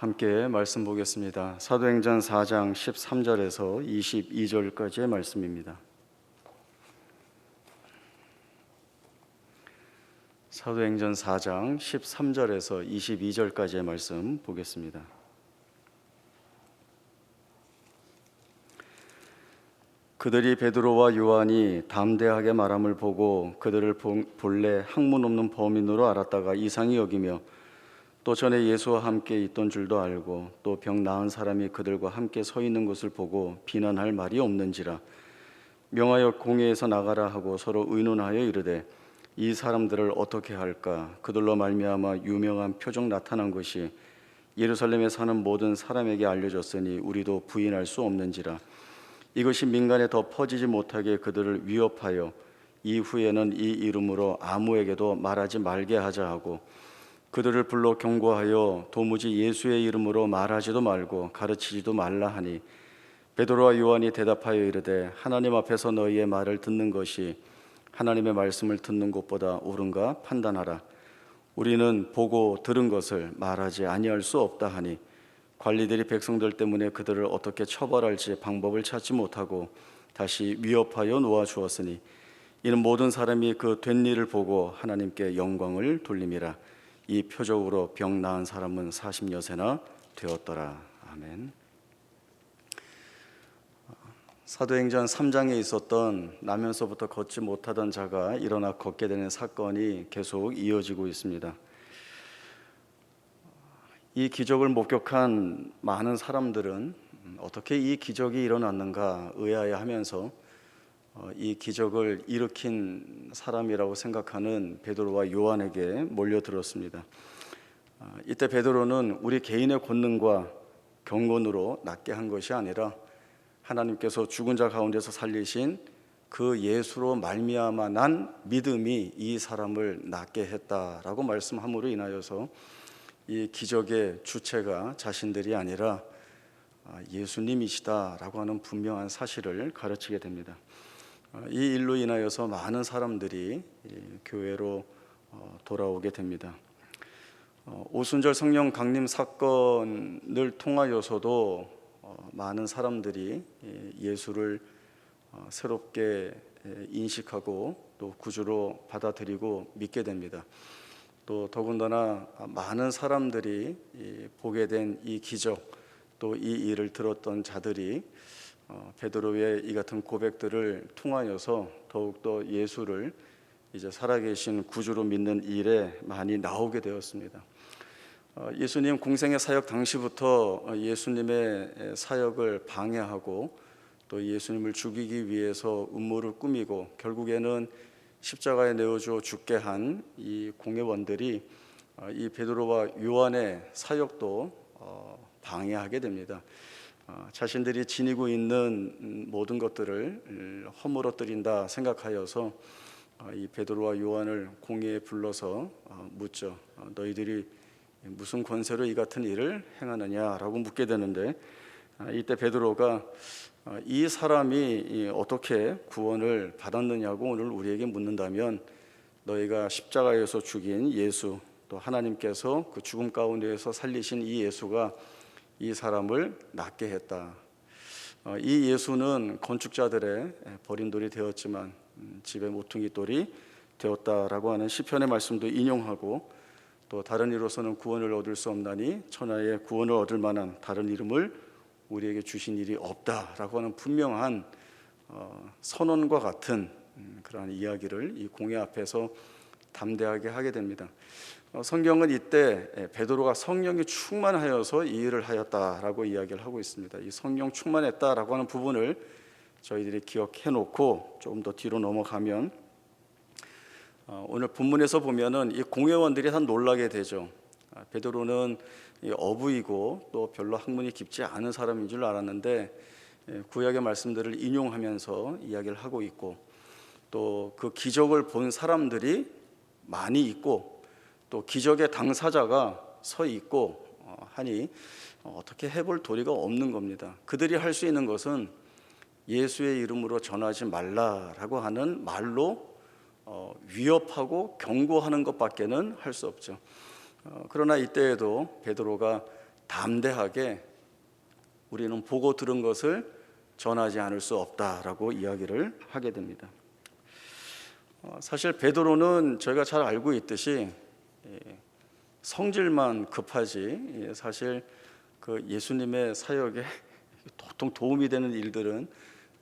함께 말씀 보겠습니다. 사도행전 4장 13절에서 22절까지의 말씀입니다. 사도행전 4장 13절에서 22절까지의 말씀 보겠습니다. 그들이 베드로와 요한이 담대하게 말함을 보고 그들을 본래 학문 없는 범인으로 알았다가 이상히 여기며 또 전에 예수와 함께 있던 줄도 알고 또 병 나은 사람이 그들과 함께 서 있는 것을 보고 비난할 말이 없는지라 명하여 공회에서 나가라 하고 서로 의논하여 이르되 이 사람들을 어떻게 할까? 그들로 말미암아 유명한 표적 나타난 것이 예루살렘에 사는 모든 사람에게 알려졌으니 우리도 부인할 수 없는지라. 이것이 민간에 더 퍼지지 못하게 그들을 위협하여 이후에는 이 이름으로 아무에게도 말하지 말게 하자 하고 그들을 불러 경고하여 도무지 예수의 이름으로 말하지도 말고 가르치지도 말라 하니 베드로와 요한이 대답하여 이르되 하나님 앞에서 너희의 말을 듣는 것이 하나님의 말씀을 듣는 것보다 옳은가 판단하라. 우리는 보고 들은 것을 말하지 아니할 수 없다 하니 관리들이 백성들 때문에 그들을 어떻게 처벌할지 방법을 찾지 못하고 다시 위협하여 놓아주었으니 이는 모든 사람이 그 된 일을 보고 하나님께 영광을 돌림이라. 이 표적으로 병 나은 사람은 40여세나 되었더라. 아멘. 사도행전 3장에 있었던 나면서부터 걷지 못하던 자가 일어나 걷게 되는 사건이 계속 이어지고 있습니다. 이 기적을 목격한 많은 사람들은 어떻게 이 기적이 일어났는가 의아해하면서 이 기적을 일으킨 사람이라고 생각하는 베드로와 요한에게 몰려들었습니다. 이때 베드로는 우리 개인의 권능과 경건으로 낫게 한 것이 아니라 하나님께서 죽은 자 가운데서 살리신 그 예수로 말미암아 난 믿음이 이 사람을 낫게 했다라고 말씀함으로 인하여서 이 기적의 주체가 자신들이 아니라 예수님이시다라고 하는 분명한 사실을 가르치게 됩니다. 이 일로 인하여서 많은 사람들이 교회로 돌아오게 됩니다. 오순절 성령 강림 사건을 통하여서도 많은 사람들이 예수를 새롭게 인식하고 또 구주로 받아들이고 믿게 됩니다. 또 더군다나 많은 사람들이 보게 된 이 기적 또 이 일을 들었던 자들이 베드로의 이 같은 고백들을 통하여서 더욱더 예수를 이제 살아계신 구주로 믿는 일에 많이 나오게 되었습니다. 예수님 공생의 사역 당시부터 예수님의 사역을 방해하고 또 예수님을 죽이기 위해서 음모를 꾸미고 결국에는 십자가에 내어주어 죽게 한 이 공회원들이 이 베드로와 요한의 사역도 방해하게 됩니다. 자신들이 지니고 있는 모든 것들을 허물어뜨린다 생각하여서 이 베드로와 요한을 공회에 불러서 묻죠. 너희들이 무슨 권세로 이 같은 일을 행하느냐라고 묻게 되는데 이때 베드로가 이 사람이 어떻게 구원을 받았느냐고 오늘 우리에게 묻는다면 너희가 십자가에서 죽인 예수 또 하나님께서 그 죽음 가운데에서 살리신 이 예수가 이 사람을 낫게 했다. 이 예수는 건축자들의 버린 돌이 되었지만 집의 모퉁이 돌이 되었다라고 하는 시편의 말씀도 인용하고 또 다른 이로서는 구원을 얻을 수 없나니 천하에 구원을 얻을 만한 다른 이름을 우리에게 주신 일이 없다라고 하는 분명한 선언과 같은 그러한 이야기를 이 공회 앞에서 담대하게 하게 됩니다. 성경은 이때 베드로가 성령이 충만하여서 이 일을 하였다라고 이야기를 하고 있습니다. 이 성령 충만했다라고 하는 부분을 저희들이 기억해 놓고 조금 더 뒤로 넘어가면 오늘 본문에서 보면은 이 공회원들이 다 놀라게 되죠. 베드로는 어부이고 또 별로 학문이 깊지 않은 사람인 줄 알았는데 구약의 말씀들을 인용하면서 이야기를 하고 있고 또 그 기적을 본 사람들이 많이 있고 또 기적의 당사자가 서 있고 하니 어떻게 해볼 도리가 없는 겁니다. 그들이 할 수 있는 것은 예수의 이름으로 전하지 말라라고 하는 말로 위협하고 경고하는 것밖에는 할 수 없죠. 그러나 이때에도 베드로가 담대하게 우리는 보고 들은 것을 전하지 않을 수 없다라고 이야기를 하게 됩니다. 사실 베드로는 저희가 잘 알고 있듯이 성질만 급하지 사실 그 예수님의 사역에 보통 도움이 되는 일들은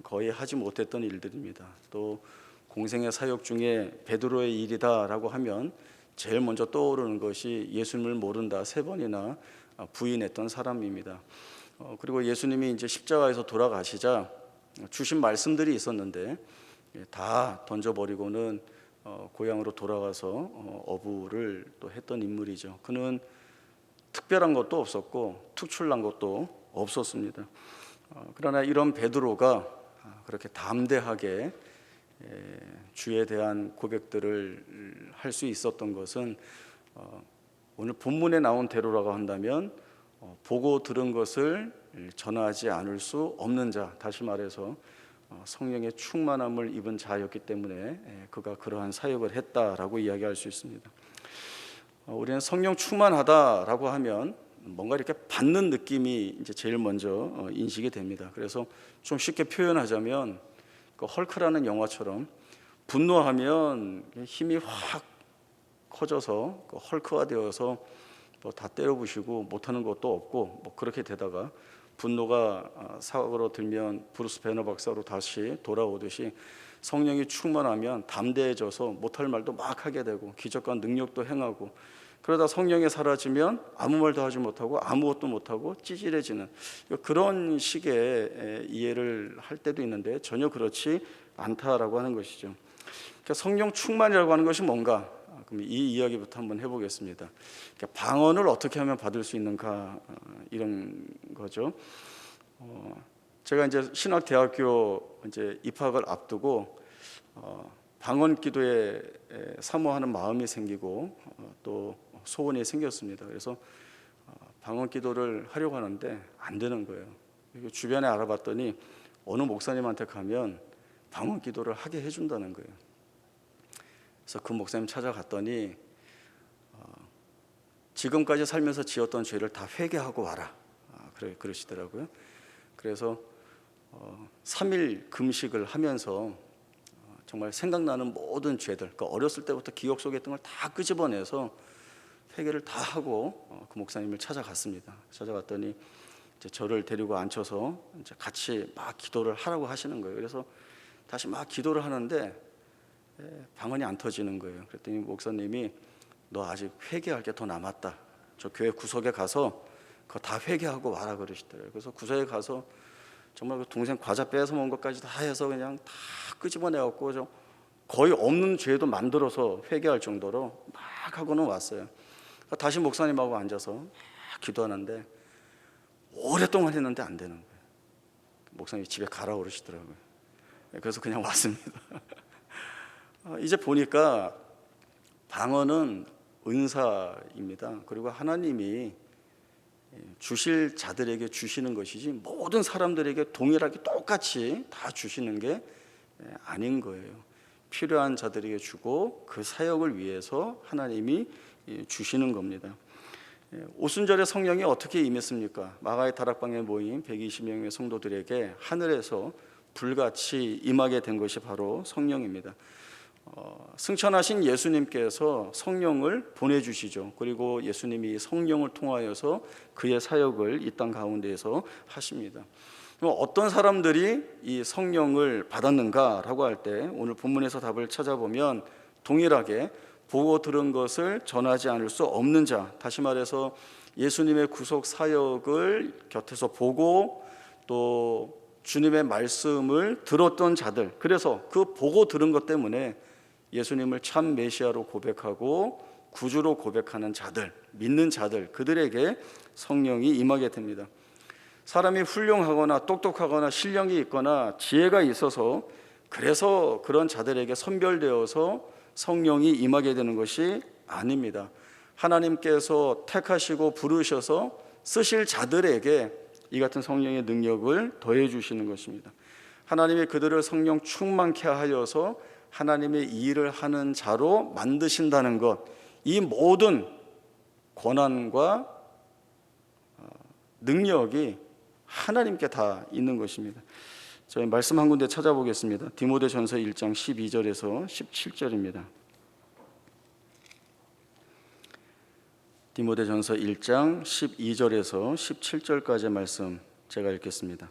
거의 하지 못했던 일들입니다. 또 공생의 사역 중에 베드로의 일이다라고 하면 제일 먼저 떠오르는 것이 예수님을 모른다 3번이나 부인했던 사람입니다. 그리고 예수님이 이제 십자가에서 돌아가시자 주신 말씀들이 있었는데 다 던져버리고는 고향으로 돌아가서 어부를 또 했던 인물이죠. 그는 특별한 것도 없었고 특출난 것도 없었습니다. 그러나 이런 베드로가 그렇게 담대하게 주에 대한 고백들을 할 수 있었던 것은 오늘 본문에 나온 대로라고 한다면 보고 들은 것을 전하지 않을 수 없는 자, 다시 말해서 성령의 충만함을 입은 자였기 때문에 그가 그러한 사역을 했다라고 이야기할 수 있습니다. 우리는 성령 충만하다라고 하면 뭔가 이렇게 받는 느낌이 이제 제일 먼저 인식이 됩니다. 그래서 좀 쉽게 표현하자면 그 헐크라는 영화처럼 분노하면 힘이 확 커져서 그 헐크가 되어서 뭐 다 때려부시고 못하는 것도 없고 뭐 그렇게 되다가 분노가 사고로 들면 브루스 배너 박사로 다시 돌아오듯이 성령이 충만하면 담대해져서 못할 말도 막 하게 되고 기적과 능력도 행하고 그러다 성령이 사라지면 아무 말도 하지 못하고 아무것도 못하고 찌질해지는 그런 식의 이해를 할 때도 있는데 전혀 그렇지 않다라고 하는 것이죠. 그러니까 성령 충만이라고 하는 것이 뭔가? 그럼 이 이야기부터 한번 해보겠습니다. 그러니까 방언을 어떻게 하면 받을 수 있는가 이런 거죠. 제가 이제 신학대학교 이제 입학을 앞두고 방언 기도에 사모하는 마음이 생기고 또 소원이 생겼습니다. 그래서 방언 기도를 하려고 하는데 안 되는 거예요. 주변에 알아봤더니 어느 목사님한테 가면 방언 기도를 하게 해준다는 거예요. 그래서 그 목사님 찾아갔더니 지금까지 살면서 지었던 죄를 다 회개하고 와라. 그러시더라고요. 그래서 3일 금식을 하면서 정말 생각나는 모든 죄들, 그러니까 어렸을 때부터 기억 속에 있던 걸 다 끄집어내서 회개를 다 하고 그 목사님을 찾아갔습니다. 찾아갔더니 이제 저를 데리고 앉혀서 이제 같이 막 기도를 하라고 하시는 거예요. 그래서 다시 막 기도를 하는데 방언이 안 터지는 거예요. 그랬더니 목사님이 너 아직 회개할 게 더 남았다. 저 교회 구석에 가서 그거 다 회개하고 와라 그러시더라고요. 그래서 구석에 가서 정말 그 동생 과자 뺏어 먹은 것까지 다 해서 그냥 다 끄집어내갖고 좀 거의 없는 죄도 만들어서 회개할 정도로 막 하고는 왔어요. 다시 목사님하고 앉아서 막 기도하는데 오랫동안 했는데 안 되는 거예요. 목사님이 집에 가라 그러시더라고요. 그래서 그냥 왔습니다. 이제 보니까 방언은 은사입니다. 그리고 하나님이 주실 자들에게 주시는 것이지 모든 사람들에게 동일하게 똑같이 다 주시는 게 아닌 거예요. 필요한 자들에게 주고 그 사역을 위해서 하나님이 주시는 겁니다. 오순절에 성령이 어떻게 임했습니까? 마가의 다락방에 모인 120명의 성도들에게 하늘에서 불같이 임하게 된 것이 바로 성령입니다. 승천하신 예수님께서 성령을 보내주시죠. 그리고 예수님이 성령을 통하여서 그의 사역을 이 땅 가운데에서 하십니다. 어떤 사람들이 이 성령을 받았는가라고 할 때 오늘 본문에서 답을 찾아보면 동일하게 보고 들은 것을 전하지 않을 수 없는 자, 다시 말해서 예수님의 구속 사역을 곁에서 보고 또 주님의 말씀을 들었던 자들, 그래서 그 보고 들은 것 때문에 예수님을 참 메시아로 고백하고 구주로 고백하는 자들, 믿는 자들, 그들에게 성령이 임하게 됩니다. 사람이 훌륭하거나 똑똑하거나 실력이 있거나 지혜가 있어서 그래서 그런 자들에게 선별되어서 성령이 임하게 되는 것이 아닙니다. 하나님께서 택하시고 부르셔서 쓰실 자들에게 이 같은 성령의 능력을 더해 주시는 것입니다. 하나님이 그들을 성령 충만케 하여서 하나님의 일을 하는 자로 만드신다는 것, 이 모든 권한과 능력이 하나님께 다 있는 것입니다. 저희 말씀 한 군데 찾아보겠습니다. 디모데전서 1장 12절에서 17절입니다. 디모데전서 1장 12절에서 17절까지의 말씀 제가 읽겠습니다.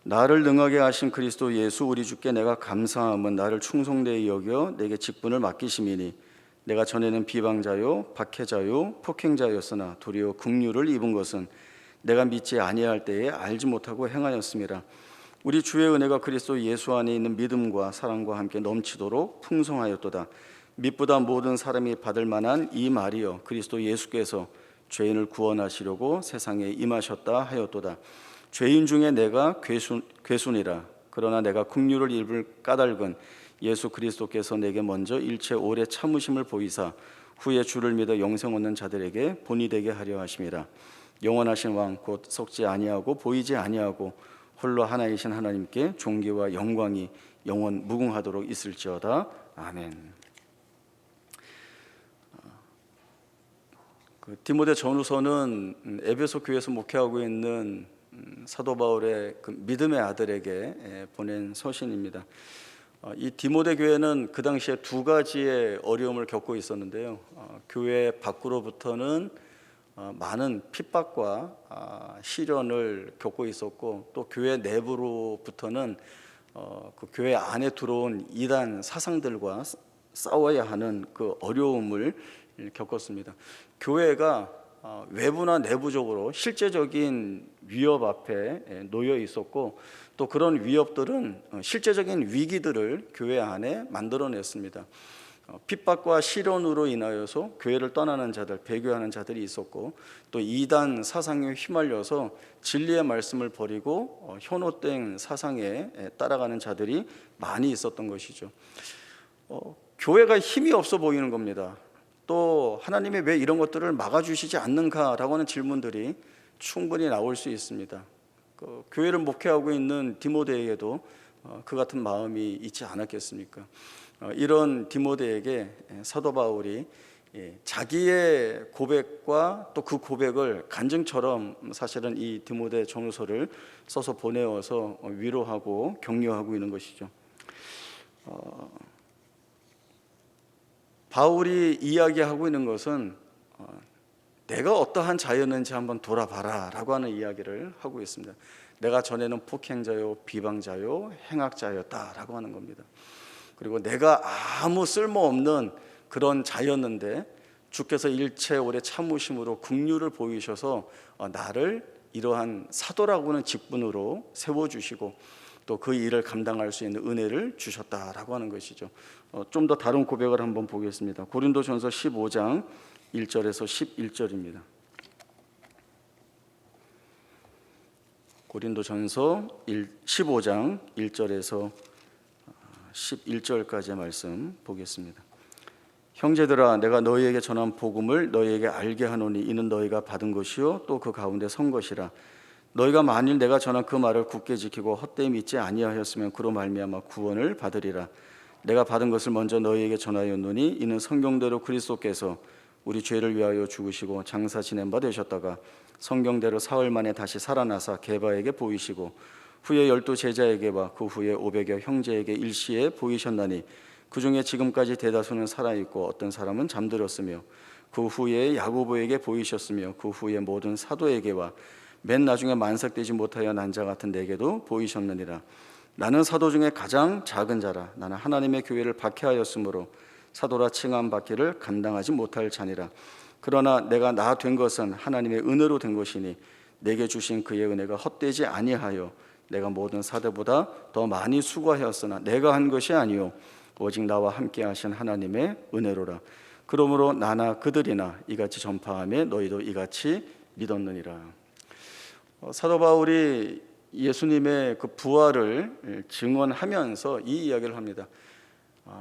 나를 능하게 하신 그리스도 예수 우리 주께 내가 감사함은 나를 충성되이 여겨 내게 직분을 맡기심이니 내가 전에는 비방자요 박해자요 폭행자였으나 도리어 긍휼을 입은 것은 내가 믿지 아니할 때에 알지 못하고 행하였음이라. 우리 주의 은혜가 그리스도 예수 안에 있는 믿음과 사랑과 함께 넘치도록 풍성하였도다. 믿보다 모든 사람이 받을 만한 이 말이여 그리스도 예수께서 죄인을 구원하시려고 세상에 임하셨다 하였도다. 죄인 중에 내가 괴순이라. 그러나 내가 긍휼을 입을 까닭은 예수 그리스도께서 내게 먼저 일체 오래 참으심을 보이사 후에 주를 믿어 영생 얻는 자들에게 본이 되게 하려 하심이라. 영원하신 왕 곧 썩지 아니하고 보이지 아니하고 홀로 하나이신 하나님께 존귀와 영광이 영원 무궁하도록 있을지어다. 아멘. 디모데 전후서는 에베소 교회에서 목회하고 있는 사도 바울의 그 믿음의 아들에게 보낸 서신입니다. 이 디모데 교회는 그 당시에 두 가지의 어려움을 겪고 있었는데요. 교회 밖으로부터는 많은 핍박과 시련을 겪고 있었고, 또 교회 내부로부터는 그 교회 안에 들어온 이단 사상들과 싸워야 하는 그 어려움을 겪었습니다. 교회가 외부나 내부적으로 실제적인 위협 앞에 놓여 있었고, 또 그런 위협들은 실제적인 위기들을 교회 안에 만들어냈습니다. 핍박과 시련으로 인하여서 교회를 떠나는 자들, 배교하는 자들이 있었고, 또 이단 사상에 휘말려서 진리의 말씀을 버리고 현혹된 사상에 따라가는 자들이 많이 있었던 것이죠. 교회가 힘이 없어 보이는 겁니다. 또 하나님이 왜 이런 것들을 막아주시지 않는가라고 하는 질문들이 충분히 나올 수 있습니다. 교회를 목회하고 있는 디모데에게도 그 같은 마음이 있지 않았겠습니까? 이런 디모데에게 사도 바울이 자기의 고백과 또 그 고백을 간증처럼 사실은 이 디모데 전후서를 써서 보내어서 위로하고 격려하고 있는 것이죠. 바울이 이야기하고 있는 것은 내가 어떠한 자였는지 한번 돌아봐라 라고 하는 이야기를 하고 있습니다. 내가 전에는 폭행자요 비방자요 행악자였다 라고 하는 겁니다. 그리고 내가 아무 쓸모없는 그런 자였는데 주께서 일체 오래 참으심으로 긍휼을 보이셔서 나를 이러한 사도라고 하는 직분으로 세워주시고 또 그 일을 감당할 수 있는 은혜를 주셨다라고 하는 것이죠. 좀 더 다른 고백을 한번 보겠습니다. 고린도전서 15장 1절에서 11절입니다. 고린도전서 15장 1절에서 11절까지의 말씀 보겠습니다. 형제들아, 내가 너희에게 전한 복음을 너희에게 알게 하노니 이는 너희가 받은 것이요 또 그 가운데 선 것이라. 너희가 만일 내가 전한 그 말을 굳게 지키고 헛되이 믿지 아니하였으면 그로 말미암아 구원을 받으리라. 내가 받은 것을 먼저 너희에게 전하였노니 이는 성경대로 그리스도께서 우리 죄를 위하여 죽으시고 장사 지낸 바 되셨다가 성경대로 사흘 만에 다시 살아나사 게바에게 보이시고 후에 12 제자에게와 그 후에 500여 형제에게 일시에 보이셨나니 그 중에 지금까지 대다수는 살아있고 어떤 사람은 잠들었으며 그 후에 야고보에게 보이셨으며 그 후에 모든 사도에게와 맨 나중에 만삭되지 못하여 난 자 같은 내게도 보이셨느니라. 나는 사도 중에 가장 작은 자라. 나는 하나님의 교회를 박해하였으므로 사도라 칭함 받기를 감당하지 못할 자니라. 그러나 내가 나 된 것은 하나님의 은혜로 된 것이니 내게 주신 그의 은혜가 헛되지 아니하여 내가 모든 사도보다 더 많이 수고하였으나 내가 한 것이 아니요 오직 나와 함께 하신 하나님의 은혜로라. 그러므로 나나 그들이나 이같이 전파하며 너희도 이같이 믿었느니라. 사도 바울이 예수님의 그 부활을 증언하면서 이 이야기를 합니다.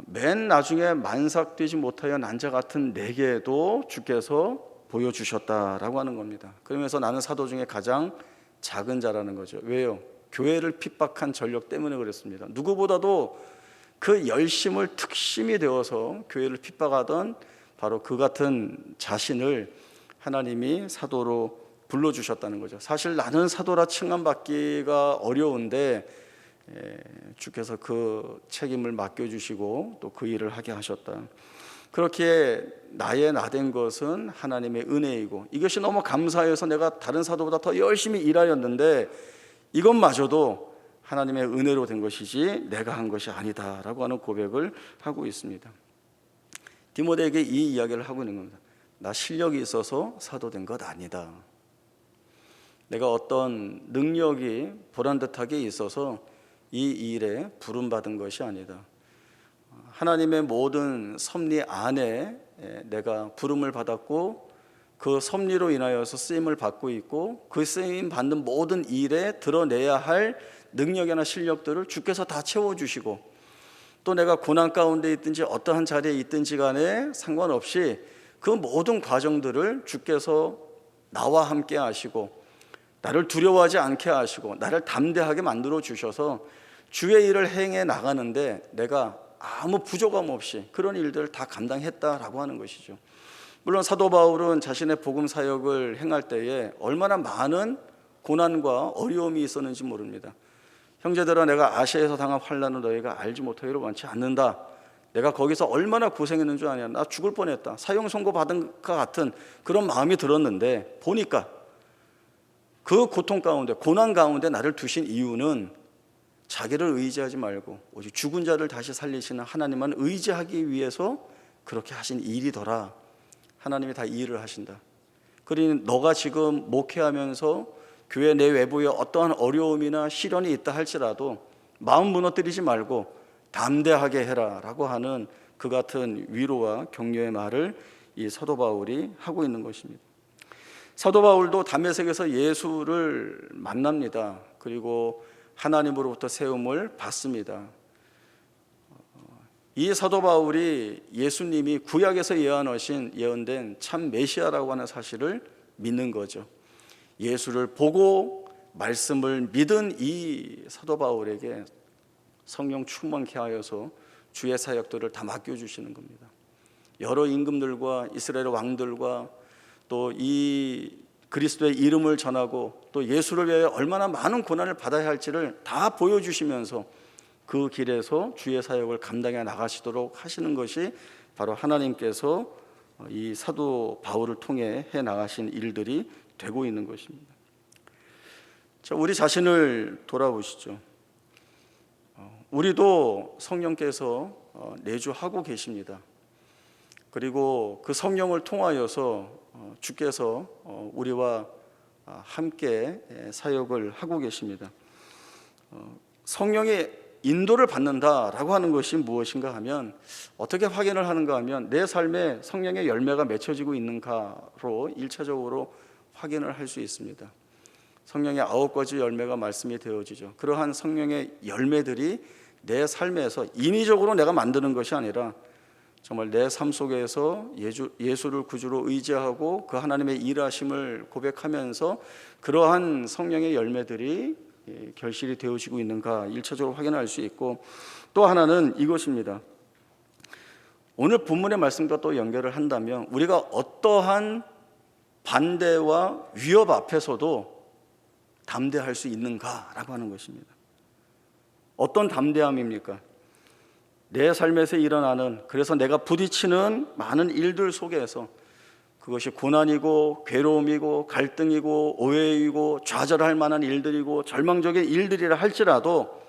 맨 나중에 만삭되지 못하여 난 자 같은 내게도 주께서 보여주셨다라고 하는 겁니다. 그러면서 나는 사도 중에 가장 작은 자라는 거죠. 왜요? 교회를 핍박한 전력 때문에 그랬습니다. 누구보다도 그 열심을 특심이 되어서 교회를 핍박하던 바로 그 같은 자신을 하나님이 사도로 불러주셨다는 거죠. 사실 나는 사도라 칭함받기가 어려운데 주께서 그 책임을 맡겨주시고 또 그 일을 하게 하셨다. 그렇게 나의 나된 것은 하나님의 은혜이고 이것이 너무 감사해서 내가 다른 사도보다 더 열심히 일하였는데 이것마저도 하나님의 은혜로 된 것이지 내가 한 것이 아니다라고 하는 고백을 하고 있습니다. 디모데에게 이 이야기를 하고 있는 겁니다. 나 실력이 있어서 사도된 것 아니다. 내가 어떤 능력이 보란듯하게 있어서 이 일에 부름받은 것이 아니다. 하나님의 모든 섭리 안에 내가 부름을 받았고 그 섭리로 인하여서 쓰임을 받고 있고 그 쓰임 받는 모든 일에 드러내야 할 능력이나 실력들을 주께서 다 채워주시고 또 내가 고난 가운데 있든지 어떠한 자리에 있든지 간에 상관없이 그 모든 과정들을 주께서 나와 함께 하시고 나를 두려워하지 않게 하시고 나를 담대하게 만들어 주셔서 주의 일을 행해 나가는데 내가 아무 부족함 없이 그런 일들을 다 감당했다라고 하는 것이죠. 물론 사도 바울은 자신의 복음 사역을 행할 때에 얼마나 많은 고난과 어려움이 있었는지 모릅니다. 형제들아, 내가 아시아에서 당한 환난을 너희가 알지 못하기로 원치 않는다. 내가 거기서 얼마나 고생했는 줄 아냐. 나 죽을 뻔했다. 사형 선고 받은 것 같은 그런 마음이 들었는데 보니까 그 고통 가운데 고난 가운데 나를 두신 이유는 자기를 의지하지 말고 오직 죽은 자를 다시 살리시는 하나님만 의지하기 위해서 그렇게 하신 일이더라. 하나님이 다 일을 하신다. 그러니 너가 지금 목회하면서 교회 내 외부에 어떠한 어려움이나 시련이 있다 할지라도 마음 무너뜨리지 말고 담대하게 해라 라고 하는 그 같은 위로와 격려의 말을 이 사도 바울이 하고 있는 것입니다. 사도 바울도 담메색에서 예수를 만납니다. 그리고 하나님으로부터 세움을 받습니다. 이 사도 바울이 예수님이 구약에서 예언된 참 메시아라고 하는 사실을 믿는 거죠. 예수를 보고 말씀을 믿은 이 사도 바울에게 성령 충만케 하여서 주의 사역들을 다 맡겨주시는 겁니다. 여러 임금들과 이스라엘 왕들과 또 이 그리스도의 이름을 전하고 또 예수를 위하여 얼마나 많은 고난을 받아야 할지를 다 보여주시면서 그 길에서 주의 사역을 감당해 나가시도록 하시는 것이 바로 하나님께서 이 사도 바울을 통해 해 나가신 일들이 되고 있는 것입니다. 자, 우리 자신을 돌아보시죠. 우리도 성령께서 내주하고 계십니다. 그리고 그 성령을 통하여서 주께서 우리와 함께 사역을 하고 계십니다. 성령의 인도를 받는다라고 하는 것이 무엇인가 하면 어떻게 확인을 하는가 하면 내 삶에 성령의 열매가 맺혀지고 있는가로 1차적으로 확인을 할 수 있습니다. 성령의 9가지 열매가 말씀이 되어지죠. 그러한 성령의 열매들이 내 삶에서 인위적으로 내가 만드는 것이 아니라 정말 내 삶 속에서 예수를 구주로 의지하고 그 하나님의 일하심을 고백하면서 그러한 성령의 열매들이 결실이 되어지고 있는가 1차적으로 확인할 수 있고, 또 하나는 이것입니다. 오늘 본문의 말씀과 또 연결을 한다면 우리가 어떠한 반대와 위협 앞에서도 담대할 수 있는가라고 하는 것입니다. 어떤 담대함입니까? 내 삶에서 일어나는, 그래서 내가 부딪히는 많은 일들 속에서 그것이 고난이고 괴로움이고 갈등이고 오해이고 좌절할 만한 일들이고 절망적인 일들이라 할지라도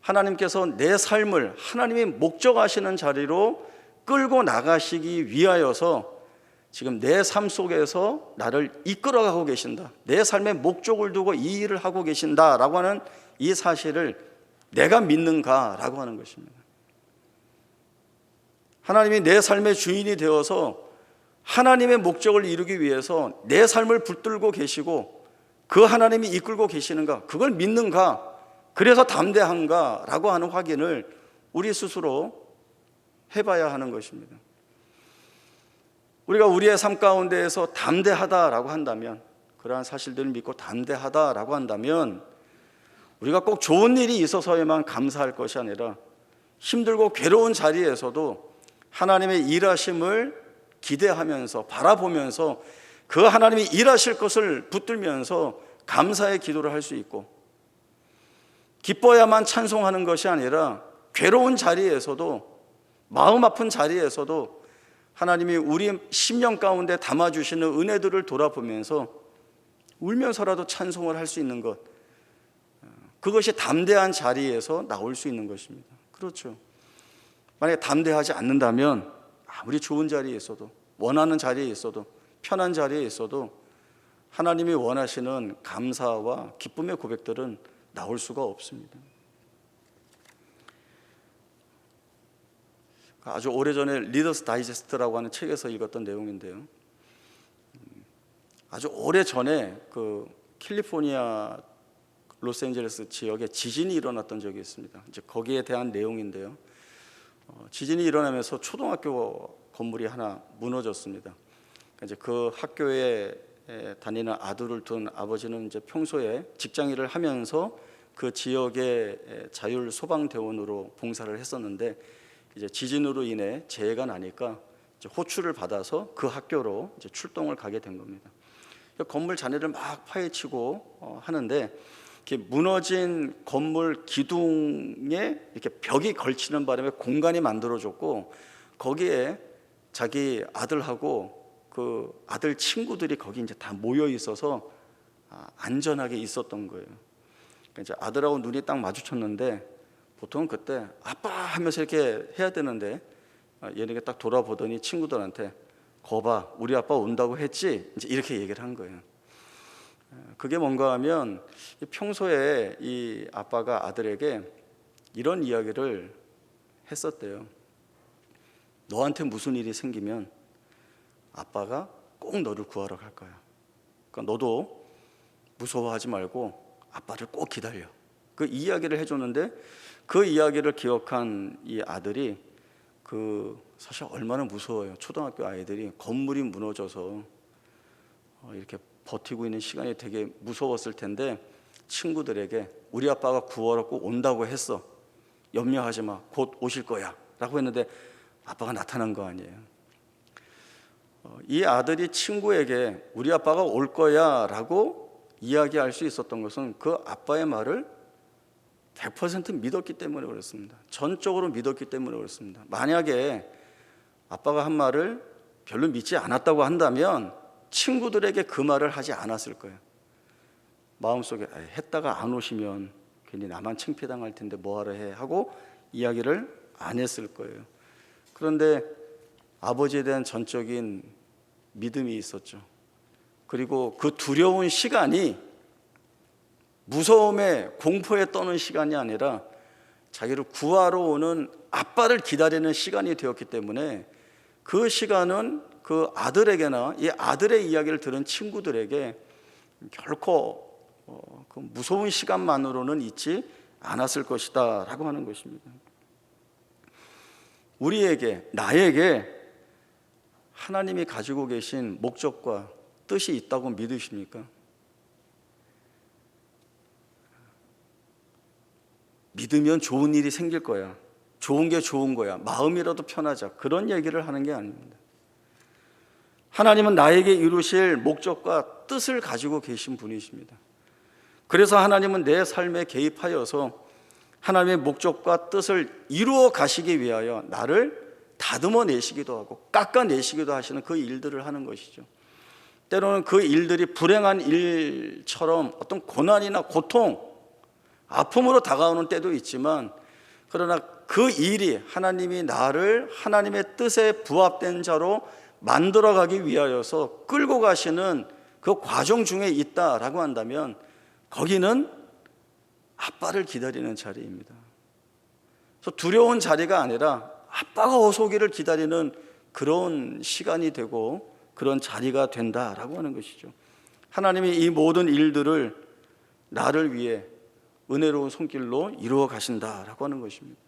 하나님께서 내 삶을 하나님이 목적하시는 자리로 끌고 나가시기 위하여서 지금 내 삶 속에서 나를 이끌어가고 계신다, 내 삶의 목적을 두고 이 일을 하고 계신다라고 하는 이 사실을 내가 믿는가라고 하는 것입니다. 하나님이 내 삶의 주인이 되어서 하나님의 목적을 이루기 위해서 내 삶을 붙들고 계시고 그 하나님이 이끌고 계시는가, 그걸 믿는가, 그래서 담대한가 라고 하는 확인을 우리 스스로 해봐야 하는 것입니다. 우리가 우리의 삶 가운데에서 담대하다라고 한다면, 그러한 사실들을 믿고 담대하다라고 한다면 우리가 꼭 좋은 일이 있어서에만 감사할 것이 아니라 힘들고 괴로운 자리에서도 하나님의 일하심을 기대하면서 바라보면서 그 하나님이 일하실 것을 붙들면서 감사의 기도를 할 수 있고, 기뻐야만 찬송하는 것이 아니라 괴로운 자리에서도, 마음 아픈 자리에서도 하나님이 우리 심령 가운데 담아주시는 은혜들을 돌아보면서 울면서라도 찬송을 할 수 있는 것, 그것이 담대한 자리에서 나올 수 있는 것입니다. 그렇죠. 만약에 담대하지 않는다면 아무리 좋은 자리에 있어도, 원하는 자리에 있어도, 편한 자리에 있어도 하나님이 원하시는 감사와 기쁨의 고백들은 나올 수가 없습니다. 아주 오래전에 리더스 다이제스트라고 하는 책에서 읽었던 내용인데요, 아주 오래전에 그 캘리포니아 로스앤젤레스 지역에 지진이 일어났던 적이 있습니다. 이제 거기에 대한 내용인데요, 지진이 일어나면서 초등학교 건물이 하나 무너졌습니다. 이제 그 학교에 다니는 아들을 둔 아버지는 이제 평소에 직장 일을 하면서 그 지역의 자율 소방대원으로 봉사를 했었는데, 이제 지진으로 인해 재해가 나니까 이제 호출을 받아서 그 학교로 이제 출동을 가게 된 겁니다. 건물 잔해를 막 파헤치고 하는데, 이렇게 무너진 건물 기둥에 이렇게 벽이 걸치는 바람에 공간이 만들어졌고, 거기에 자기 아들하고 그 아들 친구들이 거기 이제 다 모여 있어서 안전하게 있었던 거예요. 그러니까 이제 아들하고 눈이 딱 마주쳤는데, 보통 그때 아빠 하면서 이렇게 해야 되는데 얘네가 딱 돌아보더니 친구들한테 거봐, 우리 아빠 온다고 했지? 이제 이렇게 얘기를 한 거예요. 그게 뭔가 하면 평소에 이 아빠가 아들에게 이런 이야기를 했었대요. 너한테 무슨 일이 생기면 아빠가 꼭 너를 구하러 갈 거야. 그러니까 너도 무서워하지 말고 아빠를 꼭 기다려. 그 이야기를 해줬는데, 그 이야기를 기억한 이 아들이 사실 얼마나 무서워요. 초등학교 아이들이 건물이 무너져서 이렇게 버티고 있는 시간이 되게 무서웠을 텐데, 친구들에게 우리 아빠가 구하러 꼭 온다고 했어. 염려하지 마. 곧 오실 거야. 라고 했는데 아빠가 나타난 거 아니에요. 이 아들이 친구에게 우리 아빠가 올 거야 라고 이야기할 수 있었던 것은 그 아빠의 말을 100% 믿었기 때문에 그렇습니다. 전적으로 믿었기 때문에 그렇습니다. 만약에 아빠가 한 말을 별로 믿지 않았다고 한다면 친구들에게 그 말을 하지 않았을 거예요. 마음속에 했다가 안 오시면 괜히 나만 창피당할 텐데 뭐하러 해 하고 이야기를 안 했을 거예요. 그런데 아버지에 대한 전적인 믿음이 있었죠. 그리고 그 두려운 시간이 무서움에 공포에 떠는 시간이 아니라 자기를 구하러 오는 아빠를 기다리는 시간이 되었기 때문에, 그 시간은 그 아들에게나 이 아들의 이야기를 들은 친구들에게 결코 그 무서운 시간만으로는 있지 않았을 것이다 라고 하는 것입니다. 우리에게, 나에게 하나님이 가지고 계신 목적과 뜻이 있다고 믿으십니까? 믿으면 좋은 일이 생길 거야, 좋은 게 좋은 거야, 마음이라도 편하자, 그런 얘기를 하는 게 아닙니다. 하나님은 나에게 이루실 목적과 뜻을 가지고 계신 분이십니다. 그래서 하나님은 내 삶에 개입하여서 하나님의 목적과 뜻을 이루어 가시기 위하여 나를 다듬어 내시기도 하고 깎아내시기도 하시는 그 일들을 하는 것이죠. 때로는 그 일들이 불행한 일처럼 어떤 고난이나 고통, 아픔으로 다가오는 때도 있지만, 그러나 그 일이 하나님이 나를 하나님의 뜻에 부합된 자로 만들어가기 위하여서 끌고 가시는 그 과정 중에 있다라고 한다면, 거기는 아빠를 기다리는 자리입니다. 그래서 두려운 자리가 아니라 아빠가 어서 오기를 기다리는 그런 시간이 되고 그런 자리가 된다라고 하는 것이죠. 하나님이 이 모든 일들을 나를 위해 은혜로운 손길로 이루어 가신다라고 하는 것입니다.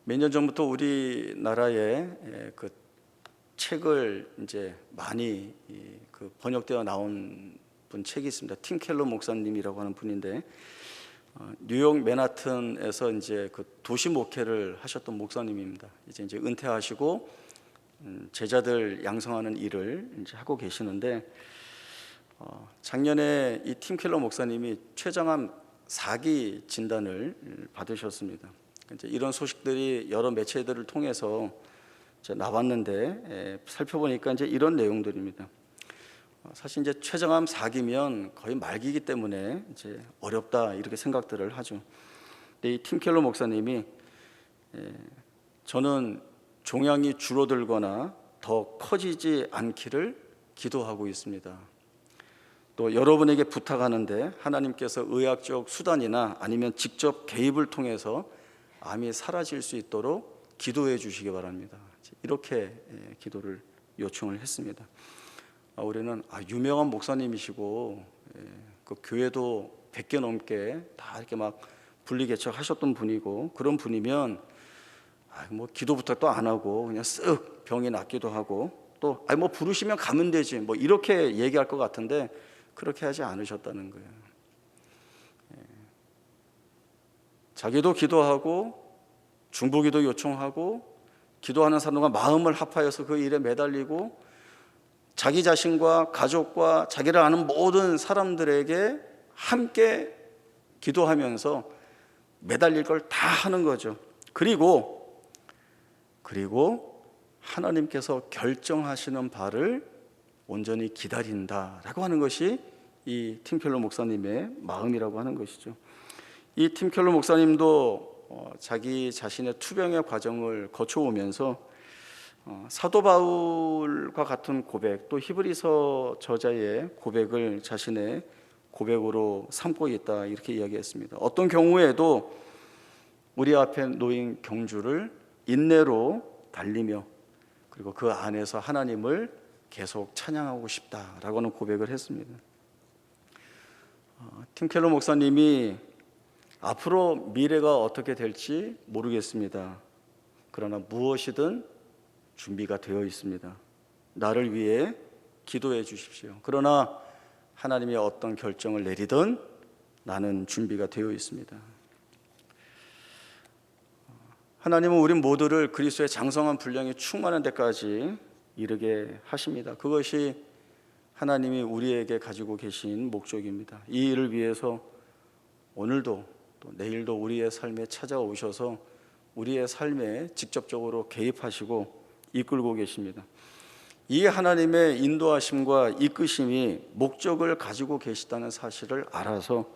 몇 년 전부터 우리나라에 그 책을 이제 많이 그 번역되어 나온 책이 있습니다. 팀 켈러 목사님이라고 하는 분인데, 뉴욕 맨하튼에서 이제 그 도시 목회를 하셨던 목사님입니다. 이제 은퇴하시고 제자들 양성하는 일을 이제 하고 계시는데 작년에 이 팀 켈러 목사님이 췌장암 4기 진단을 받으셨습니다. 이제 이런 소식들이 여러 매체들을 통해서 이제 나왔는데 살펴보니까 이제 이런 내용들입니다. 사실 이제 췌장암 4기면 거의 말기이기 때문에 이제 어렵다 이렇게 생각들을 하죠. 근데 이 팀 켈러 목사님이 저는 종양이 줄어들거나 더 커지지 않기를 기도하고 있습니다. 또 여러분에게 부탁하는데 하나님께서 의학적 수단이나 아니면 직접 개입을 통해서 암이 사라질 수 있도록 기도해 주시기 바랍니다. 이렇게 기도를 요청을 했습니다. 우리는 유명한 목사님이시고 그 교회도 100개 넘게 다 이렇게 막 분리개척하셨던 분이고 그런 분이면 뭐 기도 부탁도 안 하고 그냥 쓱 병이 낫기도 하고 또 뭐 부르시면 가면 되지 뭐 이렇게 얘기할 것 같은데 그렇게 하지 않으셨다는 거예요. 자기도 기도하고 중보기도 요청하고 기도하는 사람과 마음을 합하여서 그 일에 매달리고 자기 자신과 가족과 자기를 아는 모든 사람들에게 함께 기도하면서 매달릴 걸 다 하는 거죠. 그리고 하나님께서 결정하시는 바를 온전히 기다린다라고 하는 것이 이 팀 켈러 목사님의 마음이라고 하는 것이죠. 이 팀 켈러 목사님도 자기 자신의 투병의 과정을 거쳐오면서 사도 바울과 같은 고백, 또 히브리서 저자의 고백을 자신의 고백으로 삼고 있다 이렇게 이야기했습니다. 어떤 경우에도 우리 앞에 놓인 경주를 인내로 달리며 그리고 그 안에서 하나님을 계속 찬양하고 싶다라고 하는 고백을 했습니다. 팀 켈러 목사님이 앞으로 미래가 어떻게 될지 모르겠습니다. 그러나 무엇이든 준비가 되어 있습니다. 나를 위해 기도해 주십시오. 그러나 하나님이 어떤 결정을 내리든 나는 준비가 되어 있습니다. 하나님은 우리 모두를 그리스도의 장성한 분량에 충만한 데까지 이르게 하십니다. 그것이 하나님이 우리에게 가지고 계신 목적입니다. 이 일을 위해서 오늘도 또 내일도 우리의 삶에 찾아오셔서 우리의 삶에 직접적으로 개입하시고 이끌고 계십니다. 이 하나님의 인도하심과 이끄심이 목적을 가지고 계시다는 사실을 알아서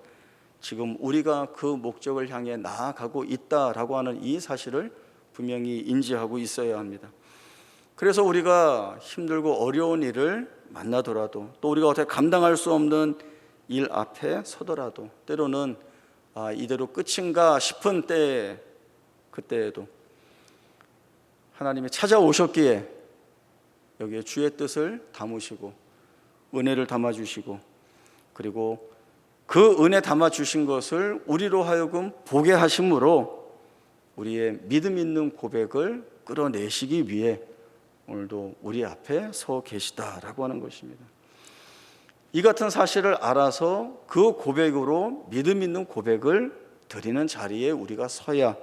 지금 우리가 그 목적을 향해 나아가고 있다라고 하는 이 사실을 분명히 인지하고 있어야 합니다. 그래서 우리가 힘들고 어려운 일을 만나더라도 또 우리가 어떻게 감당할 수 없는 일 앞에 서더라도 때로는 이대로 끝인가 싶은 때에 그때에도 하나님이 찾아오셨기에 여기에 주의 뜻을 담으시고 은혜를 담아주시고 그리고 그 은혜 담아주신 것을 우리로 하여금 보게 하심으로 우리의 믿음 있는 고백을 끌어내시기 위해 오늘도 우리 앞에 서 계시다라고 하는 것입니다. 이 같은 사실을 알아서 그 고백으로 믿음 있는 고백을 드리는 자리에 우리가 서야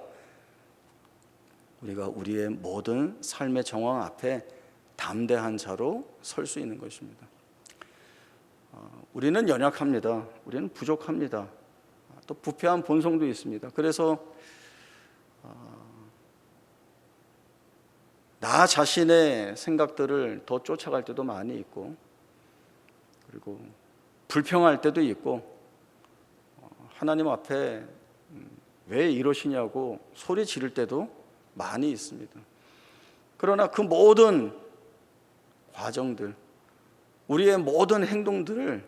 우리가 우리의 모든 삶의 정황 앞에 담대한 자로 설 수 있는 것입니다. 우리는 연약합니다. 우리는 부족합니다. 또 부패한 본성도 있습니다. 그래서 나 자신의 생각들을 더 쫓아갈 때도 많이 있고 그리고 불평할 때도 있고 하나님 앞에 왜 이러시냐고 소리 지를 때도 많이 있습니다. 그러나 그 모든 과정들, 우리의 모든 행동들을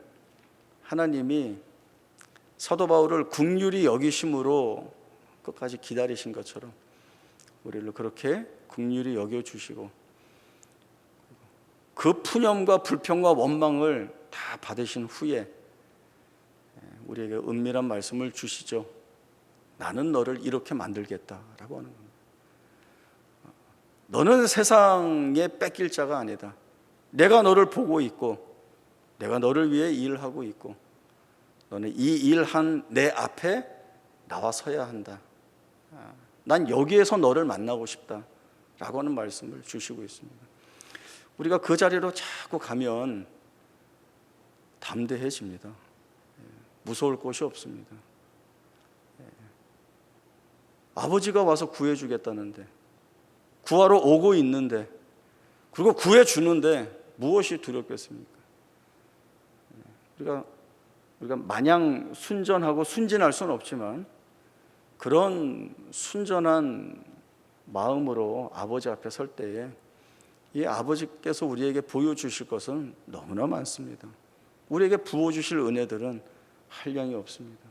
하나님이 사도 바울을 긍휼히 여기심으로 끝까지 기다리신 것처럼 우리를 그렇게 긍휼히 여겨주시고 그 푸념과 불평과 원망을 다 받으신 후에 우리에게 은밀한 말씀을 주시죠. 나는 너를 이렇게 만들겠다라고 하는 겁니다. 너는 세상에 뺏길 자가 아니다. 내가 너를 보고 있고 내가 너를 위해 일하고 있고 너는 이 일한 내 앞에 나와 서야 한다. 난 여기에서 너를 만나고 싶다 라고 하는 말씀을 주시고 있습니다. 우리가 그 자리로 자꾸 가면 담대해집니다. 무서울 곳이 없습니다. 아버지가 와서 구해주겠다는데, 구하러 오고 있는데, 그리고 구해주는데 무엇이 두렵겠습니까? 우리가 마냥 순전하고 순진할 수는 없지만 그런 순전한 마음으로 아버지 앞에 설 때에 이 아버지께서 우리에게 보여주실 것은 너무나 많습니다. 우리에게 부어주실 은혜들은 한량이 없습니다.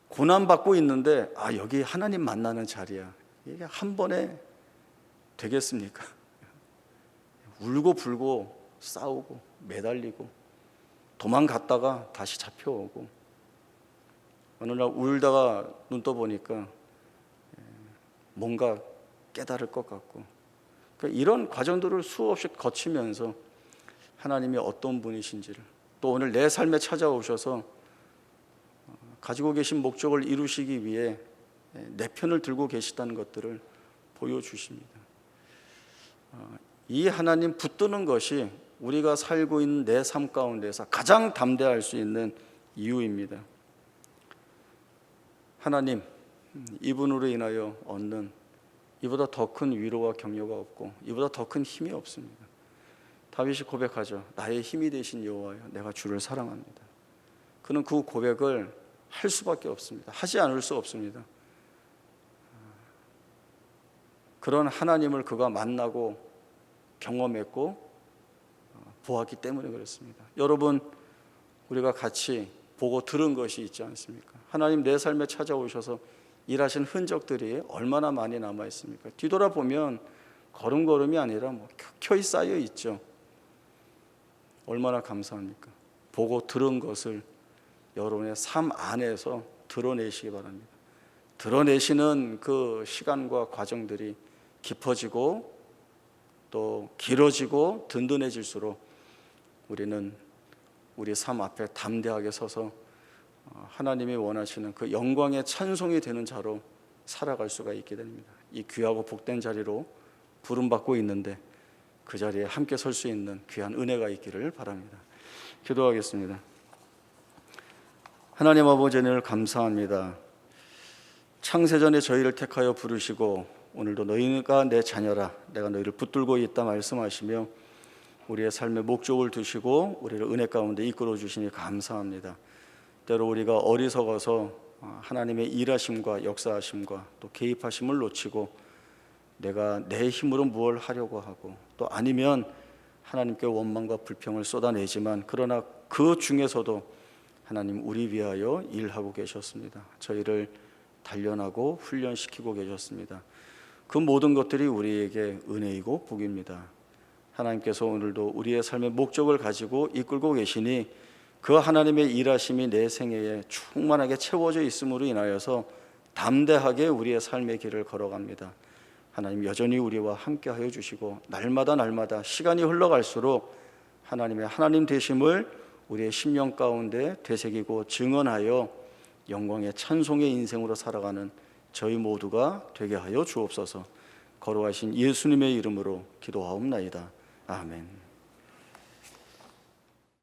고난받고 있는데 여기 하나님 만나는 자리야. 이게 한 번에 되겠습니까? 울고 불고 싸우고 매달리고 도망갔다가 다시 잡혀오고 어느 날 울다가 눈 떠보니까 뭔가 깨달을 것 같고, 그러니까 이런 과정들을 수없이 거치면서 하나님이 어떤 분이신지를, 또 오늘 내 삶에 찾아오셔서 가지고 계신 목적을 이루시기 위해 내 편을 들고 계시다는 것들을 보여주십니다. 이 하나님 붙드는 것이 우리가 살고 있는 내 삶 가운데서 가장 담대할 수 있는 이유입니다. 하나님, 이분으로 인하여 얻는 이보다 더 큰 위로와 격려가 없고 이보다 더 큰 힘이 없습니다. 다윗이 고백하죠. 나의 힘이 되신 여호와여, 내가 주를 사랑합니다. 그는 그 고백을 할 수밖에 없습니다. 하지 않을 수 없습니다. 그런 하나님을 그가 만나고 경험했고 보았기 때문에 그렇습니다. 여러분, 우리가 같이 보고 들은 것이 있지 않습니까? 하나님 내 삶에 찾아오셔서 일하신 흔적들이 얼마나 많이 남아 있습니까? 뒤돌아보면 걸음걸음이 아니라 켜켜이 쌓여 있죠. 얼마나 감사합니까? 보고 들은 것을 여러분의 삶 안에서 드러내시기 바랍니다. 드러내시는 그 시간과 과정들이 깊어지고 또 길어지고 든든해질수록 우리는 우리 삶 앞에 담대하게 서서 하나님이 원하시는 그 영광의 찬송이 되는 자로 살아갈 수가 있게 됩니다. 이 귀하고 복된 자리로 부름받고 있는데 그 자리에 함께 설 수 있는 귀한 은혜가 있기를 바랍니다. 기도하겠습니다. 하나님 아버지, 은혜를 감사합니다. 창세전에 저희를 택하여 부르시고 오늘도 너희가 내 자녀라, 내가 너희를 붙들고 있다 말씀하시며 우리의 삶의 목적을 두시고 우리를 은혜 가운데 이끌어 주시니 감사합니다. 때로 우리가 어리석어서 하나님의 일하심과 역사하심과 또 개입하심을 놓치고 내가 내 힘으로 무엇을 하려고 하고, 또 아니면 하나님께 원망과 불평을 쏟아내지만 그러나 그 중에서도 하나님 우리 위하여 일하고 계셨습니다. 저희를 단련하고 훈련시키고 계셨습니다. 그 모든 것들이 우리에게 은혜이고 복입니다. 하나님께서 오늘도 우리의 삶의 목적을 가지고 이끌고 계시니 그 하나님의 일하심이 내 생애에 충만하게 채워져 있음으로 인하여서 담대하게 우리의 삶의 길을 걸어갑니다. 하나님 여전히 우리와 함께하여 주시고 날마다 시간이 흘러갈수록 하나님의 하나님 되심을 우리의 심령 가운데 되새기고 증언하여 영광의 찬송의 인생으로 살아가는 저희 모두가 되게 하여 주옵소서. 거룩하신 예수님의 이름으로 기도하옵나이다. 아멘.